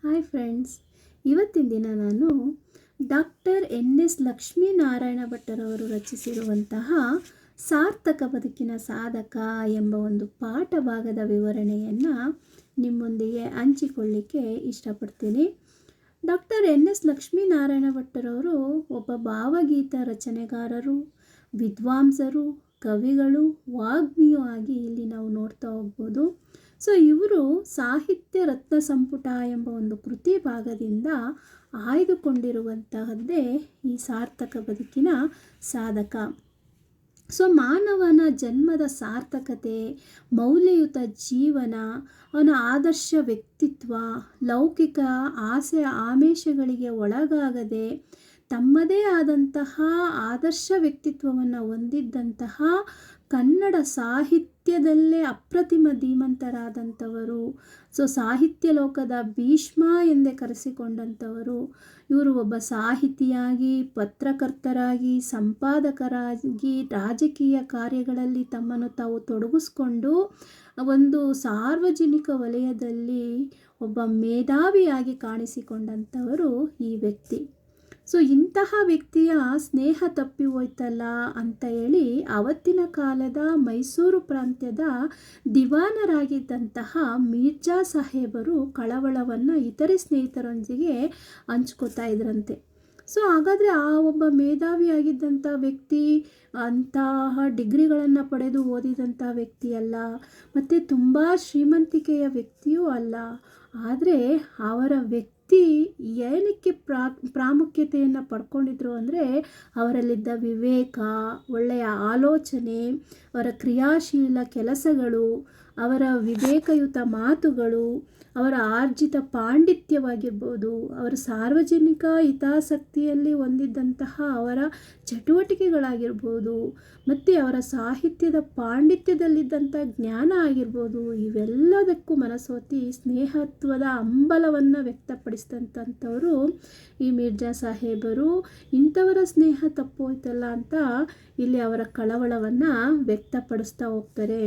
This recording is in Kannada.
ಹಾಯ್ ಫ್ರೆಂಡ್ಸ್, ಇವತ್ತಿನ ದಿನ ನಾನು ಡಾಕ್ಟರ್ ಎನ್.ಎಸ್. ಲಕ್ಷ್ಮೀನಾರಾಯಣ ಭಟ್ಟರವರು ರಚಿಸಿರುವಂತಹ ಸಾರ್ಥಕ ಬದುಕಿನ ಸಾಧಕ ಎಂಬ ಒಂದು ಪಾಠ ಭಾಗದ ವಿವರಣೆಯನ್ನು ನಿಮ್ಮೊಂದಿಗೆ ಹಂಚಿಕೊಳ್ಳಿಕ್ಕೆ ಇಷ್ಟಪಡ್ತೀನಿ. ಡಾಕ್ಟರ್ ಎನ್.ಎಸ್. ಲಕ್ಷ್ಮೀನಾರಾಯಣ ಭಟ್ಟರವರು ಒಬ್ಬ ಭಾವಗೀತ ರಚನೆಗಾರರು, ವಿದ್ವಾಂಸರು, ಕವಿಗಳು, ವಾಗ್ಮಿಯೂ ಆಗಿ ಇಲ್ಲಿ ನಾವು ನೋಡ್ತಾ ಹೋಗ್ಬೋದು. ಸೊ ಇವರು ಸಾಹಿತ್ಯ ರತ್ನ ಸಂಪುಟ ಎಂಬ ಒಂದು ಕೃತಿ ಭಾಗದಿಂದ ಆಯ್ದುಕೊಂಡಿರುವಂತಹದ್ದೇ ಈ ಸಾರ್ಥಕ ಬದುಕಿನ ಸಾಧಕ. ಸೊ ಮಾನವನ ಜನ್ಮದ ಸಾರ್ಥಕತೆ, ಮೌಲ್ಯಯುತ ಜೀವನ, ಅವನ ಆದರ್ಶ ವ್ಯಕ್ತಿತ್ವ, ಲೌಕಿಕ ಆಸೆ ಆಮಿಷಗಳಿಗೆ ಒಳಗಾಗದೆ ತಮ್ಮದೇ ಆದಂತಹ ಆದರ್ಶ ವ್ಯಕ್ತಿತ್ವವನ್ನು ಹೊಂದಿದ್ದಂತಹ ಕನ್ನಡ ಸಾಹಿತ್ಯದಲ್ಲೇ ಅಪ್ರತಿಮ ಧೀಮಂತರಾದಂಥವರು. ಸೊ ಸಾಹಿತ್ಯ ಲೋಕದ ಭೀಷ್ಮ ಎಂದೇ ಕರೆಸಿಕೊಂಡಂಥವರು. ಇವರು ಒಬ್ಬ ಸಾಹಿತಿಯಾಗಿ, ಪತ್ರಕರ್ತರಾಗಿ, ಸಂಪಾದಕರಾಗಿ, ರಾಜಕೀಯ ಕಾರ್ಯಗಳಲ್ಲಿ ತಮ್ಮನ್ನು ತಾವು ತೊಡಗಿಸ್ಕೊಂಡು ಒಂದು ಸಾರ್ವಜನಿಕ ವಲಯದಲ್ಲಿ ಒಬ್ಬ ಮೇಧಾವಿಯಾಗಿ ಕಾಣಿಸಿಕೊಂಡಂಥವರು ಈ ವ್ಯಕ್ತಿ. ಸೊ ಇಂತಹ ವ್ಯಕ್ತಿಯ ಸ್ನೇಹ ತಪ್ಪಿ ಹೋಯ್ತಲ್ಲ ಅಂತ ಹೇಳಿ ಅವತ್ತಿನ ಕಾಲದ ಮೈಸೂರು ಪ್ರಾಂತ್ಯದ ದಿವಾನರಾಗಿದ್ದಂತಹ ಮಿರ್ಜಾ ಸಾಹೇಬರು ಕಳವಳವನ್ನು ಇತರೆ ಸ್ನೇಹಿತರೊಂದಿಗೆ ಹಂಚ್ಕೋತಾ ಇದ್ರಂತೆ. ಸೊ ಹಾಗಾದರೆ ಆ ಒಬ್ಬ ಮೇಧಾವಿಯಾಗಿದ್ದಂಥ ವ್ಯಕ್ತಿ ಅಂತಹ ಡಿಗ್ರಿಗಳನ್ನು ಪಡೆದು ಓದಿದಂಥ ವ್ಯಕ್ತಿ ಅಲ್ಲ, ಮತ್ತು ತುಂಬ ಶ್ರೀಮಂತಿಕೆಯ ವ್ಯಕ್ತಿಯೂ ಅಲ್ಲ. ಆದರೆ ಅವರ ವ್ಯಕ್ತಿ ಏನಕ್ಕೆ ಪ್ರಾಮುಖ್ಯತೆಯನ್ನು ಪಡ್ಕೊಂಡಿದ್ರು ಅಂದರೆ ಅವರಲ್ಲಿದ್ದ ವಿವೇಕ, ಒಳ್ಳೆಯ ಆಲೋಚನೆ, ಅವರ ಕ್ರಿಯಾಶೀಲ ಕೆಲಸಗಳು, ಅವರ ವಿವೇಕಯುತ ಮಾತುಗಳು, ಅವರ ಆರ್ಜಿತ ಪಾಂಡಿತ್ಯವಾಗಿರ್ಬೋದು, ಅವರ ಸಾರ್ವಜನಿಕ ಹಿತಾಸಕ್ತಿಯಲ್ಲಿ ಹೊಂದಿದ್ದಂತಹ ಅವರ ಚಟುವಟಿಕೆಗಳಾಗಿರ್ಬೋದು, ಮತ್ತು ಅವರ ಸಾಹಿತ್ಯದ ಪಾಂಡಿತ್ಯದಲ್ಲಿದ್ದಂಥ ಜ್ಞಾನ ಆಗಿರ್ಬೋದು, ಇವೆಲ್ಲದಕ್ಕೂ ಮನಸೋತಿ ಸ್ನೇಹತ್ವದ ಹಂಬಲವನ್ನು ವ್ಯಕ್ತಪಡಿಸಿದಂಥವರು ಈ ಮಿರ್ಜಾ ಸಾಹೇಬರು. ಇಂಥವರ ಸ್ನೇಹ ತಪ್ಪೋಯ್ತಲ್ಲ ಅಂತ ಇಲ್ಲಿ ಅವರ ಕಳವಳವನ್ನು ವ್ಯಕ್ತಪಡಿಸ್ತಾ ಹೋಗ್ತಾರೆ.